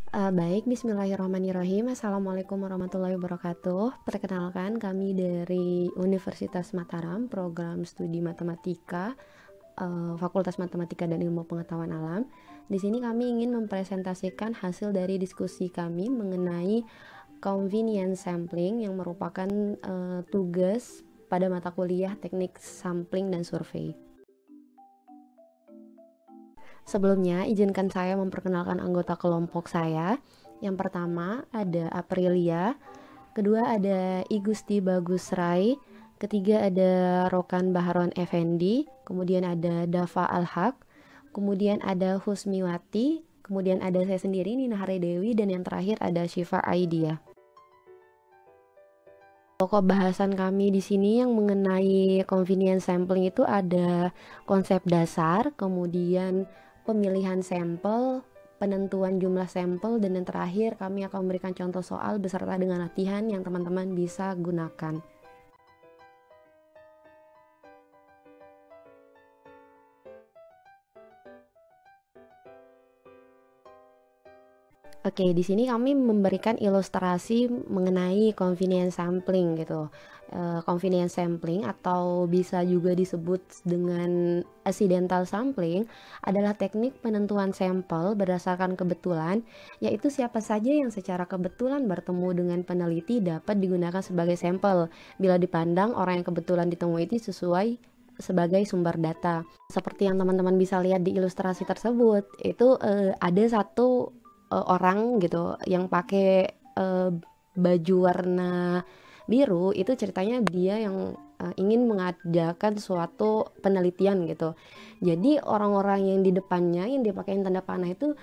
Baik, bismillahirrahmanirrahim. Assalamualaikum warahmatullahi wabarakatuh. Perkenalkan, kami dari Universitas Mataram, program studi matematika, Fakultas Matematika dan Ilmu Pengetahuan Alam. Di sini kami ingin mempresentasikan hasil dari diskusi kami mengenai convenience sampling yang merupakan tugas pada mata kuliah teknik sampling dan survei. Sebelumnya, izinkan saya memperkenalkan anggota kelompok saya. Yang pertama ada Aprilia, kedua ada Igusti Bagus Rai, ketiga ada Rokan Baharon Effendi, kemudian ada Dava Alhaq, kemudian ada Husmiwati, kemudian ada saya sendiri Nina Haridewi, dan yang terakhir ada Syifa Aidia. Pokok bahasan kami di sini yang mengenai convenience sampling itu ada konsep dasar, kemudian pemilihan sampel, penentuan jumlah sampel, dan yang terakhir kami akan memberikan contoh soal beserta dengan latihan yang teman-teman bisa gunakan. Oke, di sini kami memberikan ilustrasi mengenai convenience sampling gitu. Convenience sampling atau bisa juga disebut dengan accidental sampling adalah teknik penentuan sampel berdasarkan kebetulan, yaitu siapa saja yang secara kebetulan bertemu dengan peneliti dapat digunakan sebagai sampel bila dipandang orang yang kebetulan ditemui itu sesuai sebagai sumber data. Seperti yang teman-teman bisa lihat di ilustrasi tersebut, itu ada satu orang gitu yang pakai baju warna biru, itu ceritanya dia yang ingin mengadakan suatu penelitian gitu. Jadi orang-orang yang di depannya yang dia pakai tanda panah itu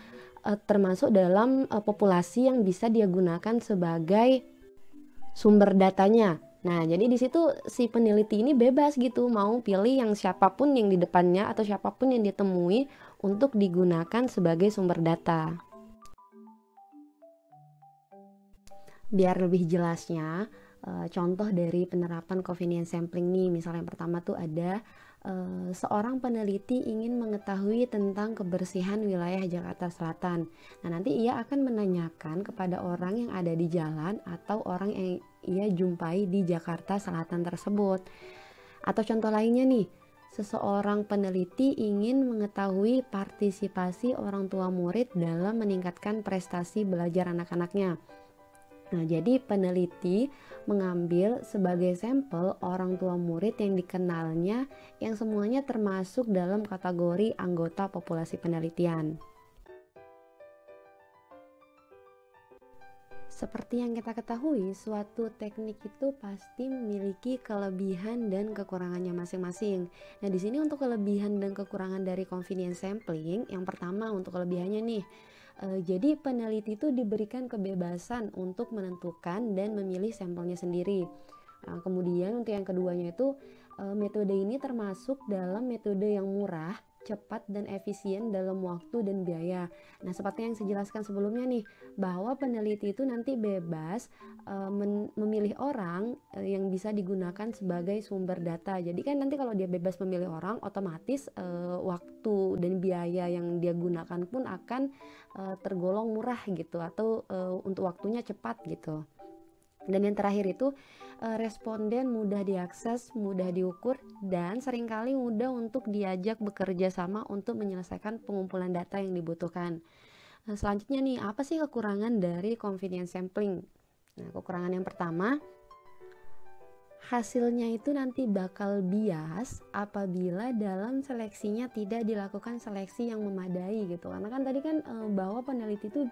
termasuk dalam populasi yang bisa dia gunakan sebagai sumber datanya. Nah, jadi di situ si peneliti ini bebas gitu, mau pilih yang siapapun yang di depannya atau siapapun yang ditemui untuk digunakan sebagai sumber data. Biar lebih jelasnya, contoh dari penerapan convenience sampling nih, misalnya yang pertama tuh ada seorang peneliti ingin mengetahui tentang kebersihan wilayah Jakarta Selatan. Nah, nanti ia akan menanyakan kepada orang yang ada di jalan atau orang yang ia jumpai di Jakarta Selatan tersebut. Atau contoh lainnya nih, seseorang peneliti ingin mengetahui partisipasi orang tua murid dalam meningkatkan prestasi belajar anak-anaknya. Nah, jadi peneliti mengambil sebagai sampel orang tua murid yang dikenalnya yang semuanya termasuk dalam kategori anggota populasi penelitian. Seperti yang kita ketahui, suatu teknik itu pasti memiliki kelebihan dan kekurangannya masing-masing. Nah, di sini untuk kelebihan dan kekurangan dari convenience sampling, yang pertama untuk kelebihannya nih, jadi peneliti itu diberikan kebebasan untuk menentukan dan memilih sampelnya sendiri. Nah, kemudian untuk yang keduanya itu metode ini termasuk dalam metode yang murah, cepat dan efisien dalam waktu dan biaya. Nah, seperti yang saya jelaskan sebelumnya nih, bahwa peneliti itu nanti bebas memilih orang yang bisa digunakan sebagai sumber data. Jadi kan nanti kalau dia bebas memilih orang, otomatis waktu dan biaya yang dia gunakan pun akan tergolong murah gitu, atau untuk waktunya cepat gitu. Dan yang terakhir itu responden mudah diakses, mudah diukur, dan seringkali mudah untuk diajak bekerja sama untuk menyelesaikan pengumpulan data yang dibutuhkan. Nah, selanjutnya nih, apa sih kekurangan dari convenience sampling? Nah, kekurangan yang pertama, hasilnya itu nanti bakal bias apabila dalam seleksinya tidak dilakukan seleksi yang memadai gitu. Karena kan tadi kan bahwa peneliti itu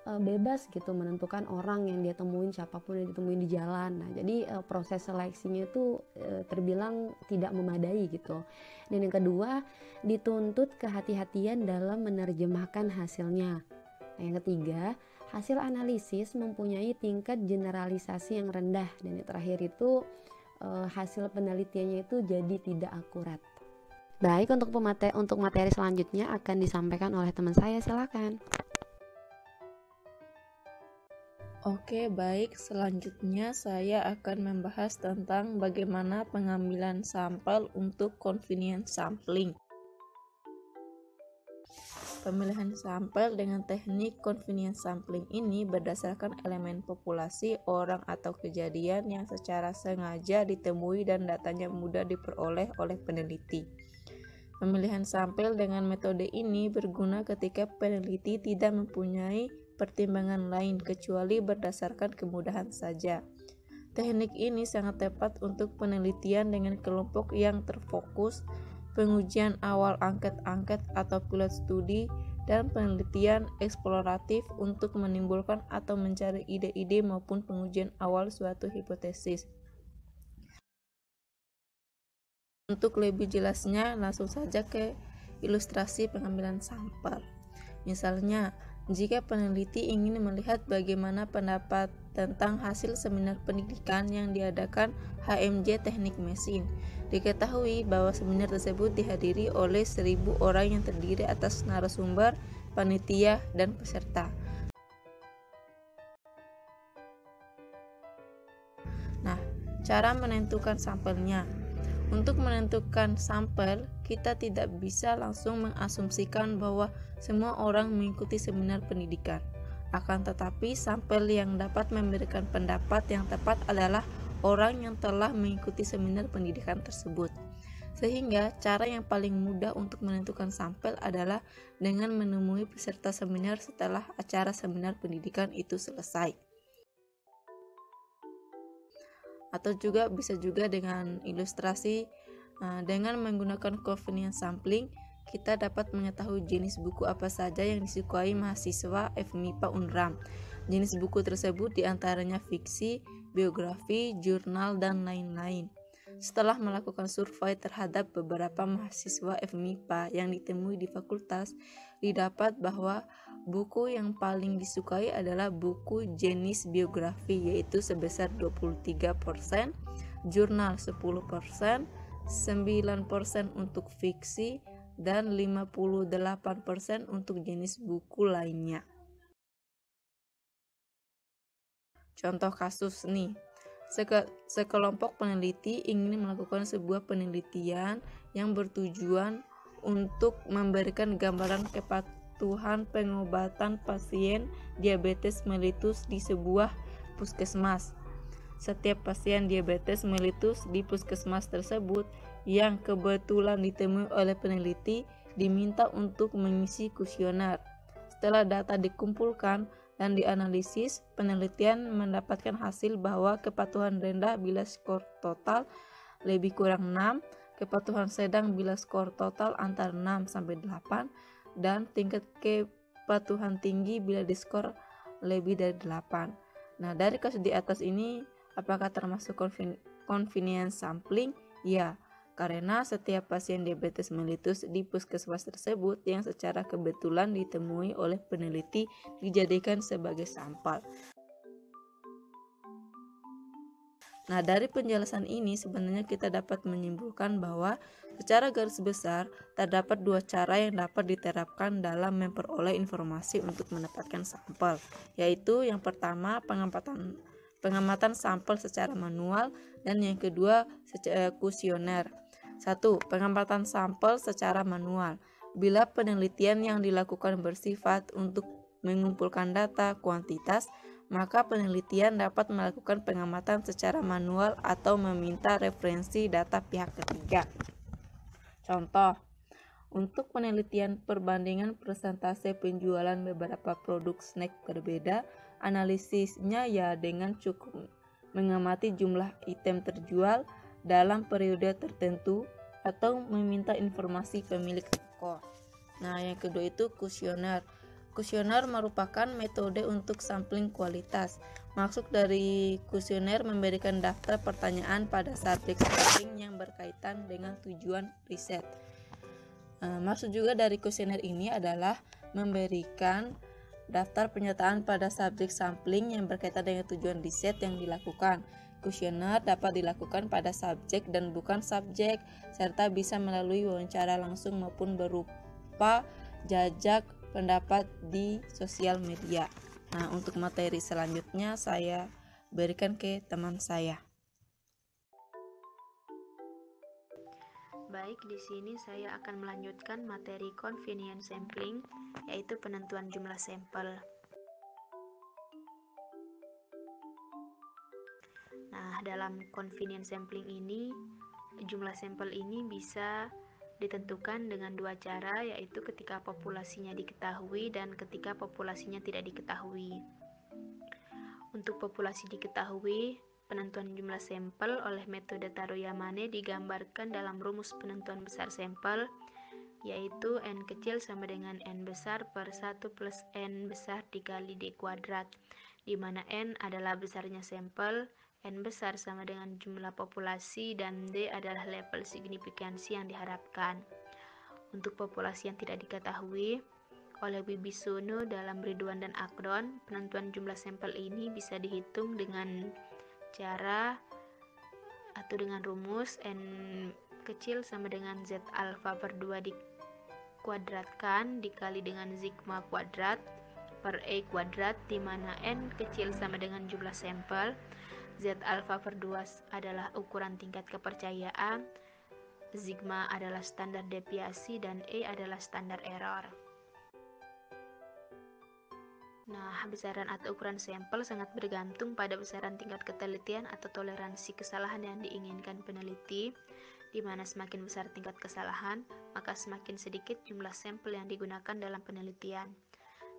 bebas gitu menentukan orang yang dia temuin, siapapun yang ditemuin di jalan. Nah, jadi proses seleksinya itu terbilang tidak memadai gitu. Dan yang kedua, dituntut kehati-hatian dalam menerjemahkan hasilnya. Nah, yang ketiga, hasil analisis mempunyai tingkat generalisasi yang rendah. Dan yang terakhir itu hasil penelitiannya itu jadi tidak akurat. Baik, untuk materi selanjutnya akan disampaikan oleh teman saya, silakan. Oke, baik. Selanjutnya saya akan membahas tentang bagaimana pengambilan sampel untuk convenience sampling. Pemilihan sampel dengan teknik convenience sampling ini berdasarkan elemen populasi, orang atau kejadian yang secara sengaja ditemui dan datanya mudah diperoleh oleh peneliti. Pemilihan sampel dengan metode ini berguna ketika peneliti tidak mempunyai pertimbangan lain kecuali berdasarkan kemudahan saja. Teknik ini sangat tepat untuk penelitian dengan kelompok yang terfokus, pengujian awal angket-angket atau pilot studi, dan penelitian eksploratif untuk menimbulkan atau mencari ide-ide maupun pengujian awal suatu hipotesis. Untuk lebih jelasnya, langsung saja ke ilustrasi pengambilan sampel. Misalnya, jika peneliti ingin melihat bagaimana pendapat tentang hasil seminar pendidikan yang diadakan HMJ Teknik Mesin, diketahui bahwa seminar tersebut dihadiri oleh 1.000 orang yang terdiri atas narasumber, panitia, dan peserta. Nah, cara menentukan sampelnya. Untuk menentukan sampel, kita tidak bisa langsung mengasumsikan bahwa semua orang mengikuti seminar pendidikan. Akan tetapi, sampel yang dapat memberikan pendapat yang tepat adalah orang yang telah mengikuti seminar pendidikan tersebut. Sehingga, cara yang paling mudah untuk menentukan sampel adalah dengan menemui peserta seminar setelah acara seminar pendidikan itu selesai. Atau juga bisa juga dengan ilustrasi, dengan menggunakan convenience sampling, kita dapat mengetahui jenis buku apa saja yang disukai mahasiswa FMIPA Unram. Jenis buku tersebut diantaranya fiksi, biografi, jurnal, dan lain-lain. Setelah melakukan survei terhadap beberapa mahasiswa FMIPA yang ditemui di fakultas, didapat bahwa buku yang paling disukai adalah buku jenis biografi, yaitu sebesar 23%, jurnal 10%, 9% untuk fiksi, dan 58% untuk jenis buku lainnya. Contoh kasus nih, sekelompok peneliti ingin melakukan sebuah penelitian yang bertujuan untuk memberikan gambaran kepatuhan pengobatan pasien diabetes mellitus di sebuah puskesmas. Setiap pasien diabetes mellitus di puskesmas tersebut yang kebetulan ditemui oleh peneliti diminta untuk mengisi kuesioner. Setelah data dikumpulkan dan dianalisis, penelitian mendapatkan hasil bahwa kepatuhan rendah bila skor total lebih kurang 6, kepatuhan sedang bila skor total antara 6 sampai 8, dan tingkat kepatuhan tinggi bila diskor lebih dari 8. Nah, dari kasus di atas ini, apakah termasuk convenience sampling? Ya, karena setiap pasien diabetes mellitus di puskesmas tersebut yang secara kebetulan ditemui oleh peneliti dijadikan sebagai sampel. Nah, dari penjelasan ini sebenarnya kita dapat menyimpulkan bahwa secara garis besar terdapat dua cara yang dapat diterapkan dalam memperoleh informasi untuk mendapatkan sampel, yaitu yang pertama pengamatan sampel secara manual, dan yang kedua kuesioner. 1. Pengamatan sampel secara manual. Bila penelitian yang dilakukan bersifat untuk mengumpulkan data kuantitas, maka penelitian dapat melakukan pengamatan secara manual atau meminta referensi data pihak ketiga. Contoh, untuk penelitian perbandingan persentase penjualan beberapa produk snack berbeda, analisisnya ya dengan cukup mengamati jumlah item terjual dalam periode tertentu atau meminta informasi pemilik toko. Nah, yang kedua itu kuesioner. Kuesioner merupakan metode untuk sampling kualitas. Maksud dari kuesioner memberikan daftar pertanyaan pada subjek sampling yang berkaitan dengan tujuan riset. Maksud juga dari kuesioner ini adalah memberikan daftar pernyataan pada subjek sampling yang berkaitan dengan tujuan riset yang dilakukan. Kuesioner dapat dilakukan pada subjek dan bukan subjek, serta bisa melalui wawancara langsung maupun berupa jajak pendapat di sosial media. Nah, untuk materi selanjutnya saya berikan ke teman saya. Baik, di sini saya akan melanjutkan materi convenience sampling, yaitu penentuan jumlah sampel. Nah, dalam convenience sampling ini, jumlah sampel ini bisa ditentukan dengan dua cara, yaitu ketika populasinya diketahui dan ketika populasinya tidak diketahui. Untuk populasi diketahui, penentuan jumlah sampel oleh metode Taro-Yamane digambarkan dalam rumus penentuan besar sampel, yaitu N kecil sama dengan N besar per 1 plus N besar dikali D kuadrat, di mana N adalah besarnya sampel, N besar sama dengan jumlah populasi, dan D adalah level signifikansi yang diharapkan. Untuk populasi yang tidak diketahui, oleh Wibisono dalam Ridwan dan Akron, penentuan jumlah sampel ini bisa dihitung dengan cara atau dengan rumus N kecil sama dengan Z alfa per 2 dikuadratkan dikali dengan sigma kuadrat per E kuadrat, di mana N kecil sama dengan jumlah sampel, Z alfa per 2 adalah ukuran tingkat kepercayaan, sigma adalah standar deviasi, dan E adalah standar error. Nah, besaran atau ukuran sampel sangat bergantung pada besaran tingkat ketelitian atau toleransi kesalahan yang diinginkan peneliti, di mana semakin besar tingkat kesalahan, maka semakin sedikit jumlah sampel yang digunakan dalam penelitian.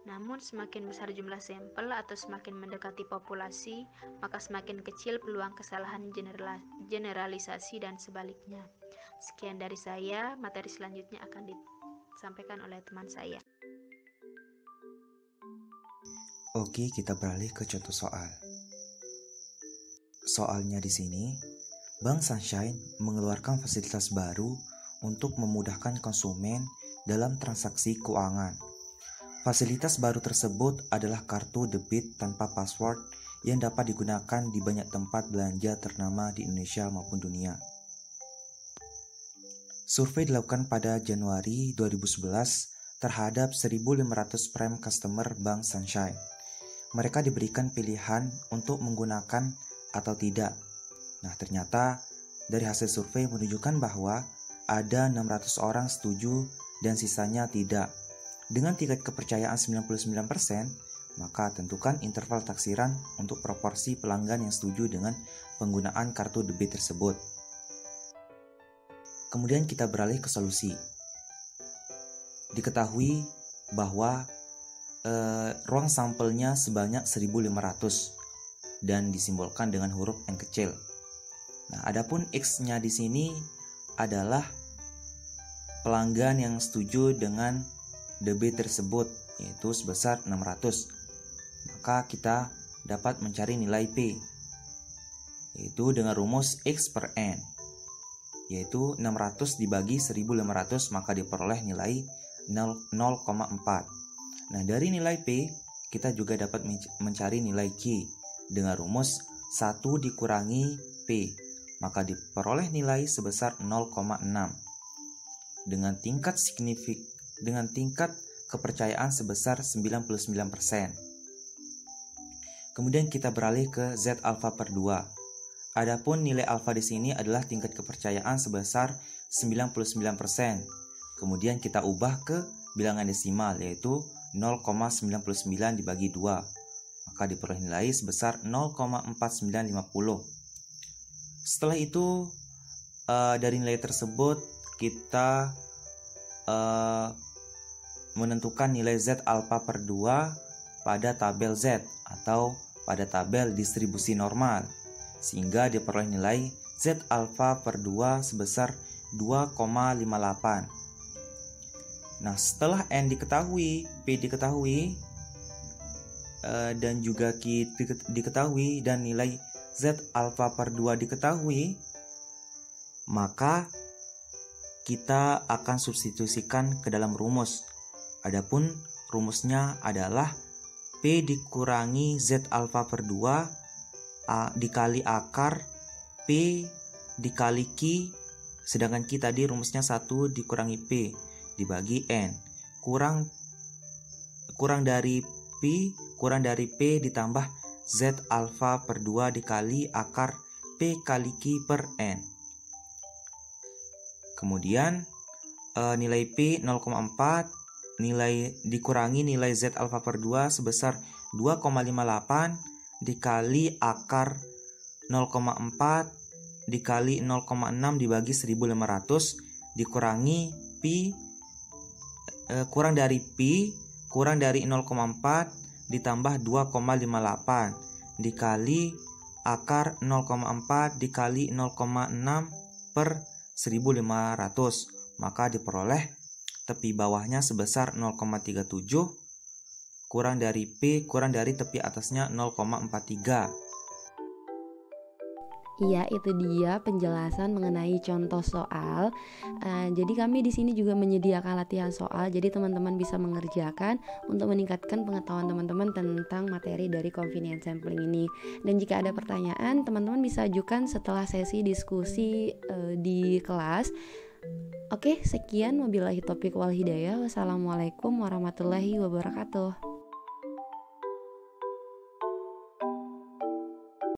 Namun, semakin besar jumlah sampel atau semakin mendekati populasi, maka semakin kecil peluang kesalahan generalisasi dan sebaliknya. Sekian dari saya, materi selanjutnya akan disampaikan oleh teman saya. Oke, kita beralih ke contoh soal. Soalnya di sini, Bank Sunshine mengeluarkan fasilitas baru untuk memudahkan konsumen dalam transaksi keuangan. Fasilitas baru tersebut adalah kartu debit tanpa password yang dapat digunakan di banyak tempat belanja ternama di Indonesia maupun dunia. Survei dilakukan pada Januari 2011 terhadap 1.500 prime customer Bank Sunshine. Mereka diberikan pilihan untuk menggunakan atau tidak. Nah, ternyata dari hasil survei menunjukkan bahwa ada 600 orang setuju dan sisanya tidak. Dengan tingkat kepercayaan 99%, maka tentukan interval taksiran untuk proporsi pelanggan yang setuju dengan penggunaan kartu debit tersebut. Kemudian kita beralih ke solusi. Diketahui bahwa ruang sampelnya sebanyak 1.500 dan disimbolkan dengan huruf N kecil. Nah, adapun X-nya di sini adalah pelanggan yang setuju dengan debit tersebut, yaitu sebesar 600. Maka kita dapat mencari nilai P, yaitu dengan rumus X per N, yaitu 600 dibagi 1.500, maka diperoleh nilai 0,4. Nah, dari nilai P, kita juga dapat mencari nilai Q dengan rumus 1 dikurangi P, maka diperoleh nilai sebesar 0,6 dengan tingkat kepercayaan sebesar 99%. Kemudian kita beralih ke Z alfa per 2. Adapun nilai alfa di sini adalah tingkat kepercayaan sebesar 99%. Kemudian kita ubah ke bilangan desimal, yaitu 0,99 dibagi 2, maka diperoleh nilai sebesar 0,4950. Setelah itu dari nilai tersebut kita menentukan nilai Z alfa per 2 pada tabel Z atau pada tabel distribusi normal, sehingga diperoleh nilai Z alfa per 2 sebesar 2,58. Nah, setelah N diketahui, P diketahui, dan juga Q diketahui, dan nilai Z alfa per 2 diketahui, maka kita akan substitusikan ke dalam rumus. Adapun rumusnya adalah P dikurangi Z alfa per 2 dikali akar P dikali Q, sedangkan Q tadi rumusnya 1 dikurangi P dibagi N, kurang dari P ditambah Z alfa per 2 dikali akar P kali Q per N. Kemudian nilai P 0,4 dikurangi nilai Z alfa per 2 sebesar 2,58 dikali akar 0,4 dikali 0,6 dibagi 1500 dikurangi Pi kurang dari Pi kurang dari 0,4 ditambah 2,58 dikali akar 0,4 dikali 0,6 per 1500, maka diperoleh tepi bawahnya sebesar 0,37 kurang dari P kurang dari tepi atasnya 0,43. Iya, itu dia penjelasan mengenai contoh soal. Jadi kami di sini juga menyediakan latihan soal, jadi teman-teman bisa mengerjakan untuk meningkatkan pengetahuan teman-teman tentang materi dari convenience sampling ini. Dan jika ada pertanyaan, teman-teman bisa ajukan setelah sesi diskusi di kelas. Oke, sekian wabillahi taufiq wal hidayah. Wassalamualaikum warahmatullahi wabarakatuh.